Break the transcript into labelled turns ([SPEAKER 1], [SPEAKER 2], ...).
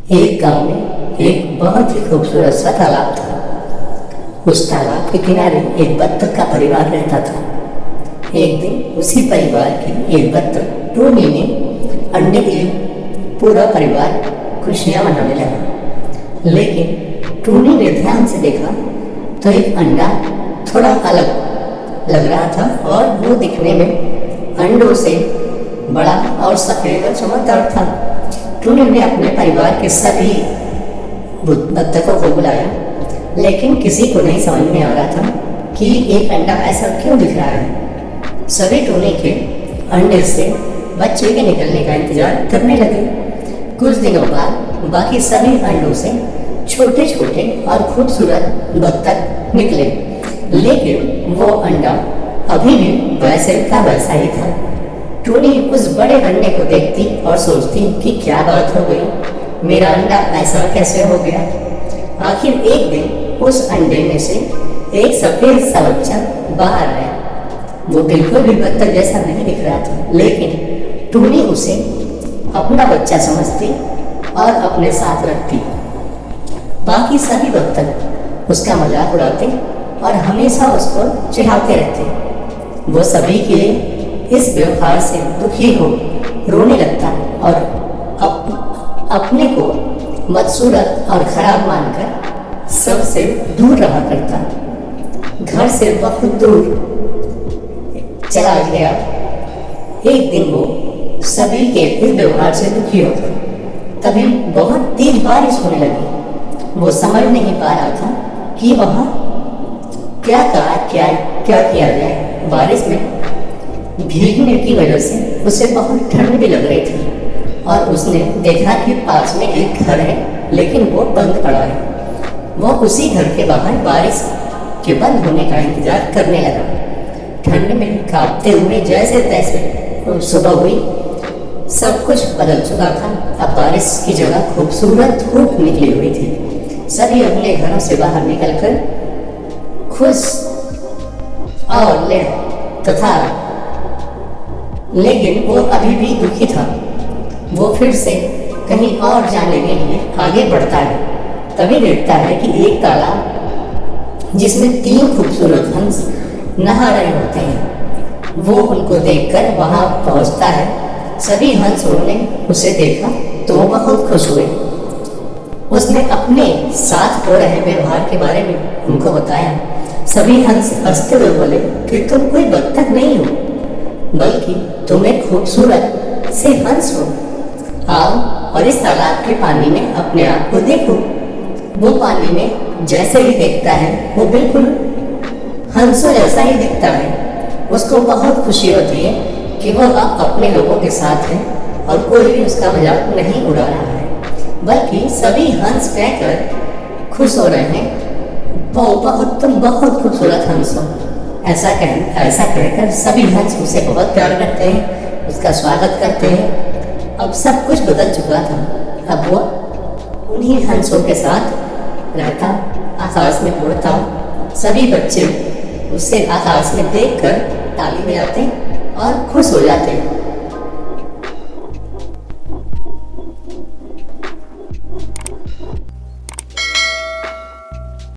[SPEAKER 1] एक गांव में एक बहुत ही खूबसूरत सा तालाब था। उस तालाब के किनारे एक बत्तख का परिवार रहता था। एक दिन उसी परिवार की एक बत्तख टूनी ने अंडे दिए। पूरा परिवार खुशियां मनाने लगा, लेकिन टूनी ने ध्यान से देखा तो एक अंडा थोड़ा अलग लग रहा था और वो दिखने में अंडों से बड़ा और सफेद और चमकदार था। टूनी ने अपने परिवार के सभी बत्तखों को बुलाया, लेकिन किसी को नहीं समझ में आ रहा था कि एक अंडा ऐसा क्यों दिख रहा है। सभी टूनी के अंडे से बच्चे के निकलने का इंतजार करने लगे। कुछ दिनों बाद बाकी सभी अंडों से छोटे छोटे और खूबसूरत बत्तख निकले, लेकिन वो अंडा अभी भी वैसे का वैसा ही था। टूनी उस बड़े अंडे को देखती और सोचती कि क्या बात हो गई, मेरा अंडा ऐसा कैसे हो गया। आखिर एक दिन उस अंडे में से एक सफेद सा बच्चा बाहर आया। वो बिल्कुल भी बत्तख जैसा नहीं दिख रहा था, लेकिन टूनी उसे अपना बच्चा समझती और अपने साथ रखती। बाकी सभी बत्तख उसका मजाक उड़ाते और हमेशा उसको चिढ़ाते रहते। वो सभी के लिए इस व्यवहार से दुखी हो रोने लगता और अपने को बदसूरत और खराब मानकर सबसे दूर रहा करता। घर से बहुत दूर चला गया। एक दिन वो सभी के इस व्यवहार से दुखी हो गया। तभी बहुत तेज बारिश होने लगी। वो समझ नहीं पा रहा था कि वहाँ क्या किया जाए। बारिश में भीगने की वजह से उसे बहुत ठंड भी लग रही थी और उसने देखा कि पास में एक घर है, लेकिन वो बंद पड़ा है। वो उसी घर के बाहर बारिश के बंद होने का इंतजार करने लगा। ठंड में कांपते हुए जैसे तैसे सुबह हुई, सब कुछ बदल चुका था। अब बारिश की जगह खूबसूरत धूप निकली हुई थी। सभी अपने घरों से बाहर निकलकर खुश और तथा लेकिन वो अभी भी दुखी था। वो फिर से कहीं और जाने के लिए आगे बढ़ता है। तभी देखता है कि एक तालाब जिसमें 3 खूबसूरत हंस नहा रहे होते हैं। वो उनको देखकर वहां पहुंचता है। सभी हंसों ने उसे देखा तो वो बहुत खुश हुए। उसने अपने साथ हो रहे व्यवहार के बारे में उनको बताया। सभी हंस हंसते हुए बोले कि तुम कोई बत्तख नहीं हो, बल्कि तुम एक खूबसूरत से हंस हो। आओ और इस तालाब के पानी में अपने आप को देखो। वो पानी में जैसे ही देखता है वो बिल्कुल हंसों जैसा ही दिखता है। उसको बहुत खुशी होती है कि वो अब अपने लोगों के साथ है और कोई भी उसका मजाक नहीं उड़ा रहा है, बल्कि सभी हंस कहकर खुश हो रहे हैं। तुम बहुत खूबसूरत हंस हो। ऐसा कहकर सभी हंस उसे बहुत प्यार करते हैं, उसका स्वागत करते हैं। अब सब कुछ बदल चुका था। अब वो उन्हीं हंसों के साथ रहता, आकाश में उड़ता। सभी बच्चे उसे आकाश में देखकर ताली बजाते और खुश हो जाते।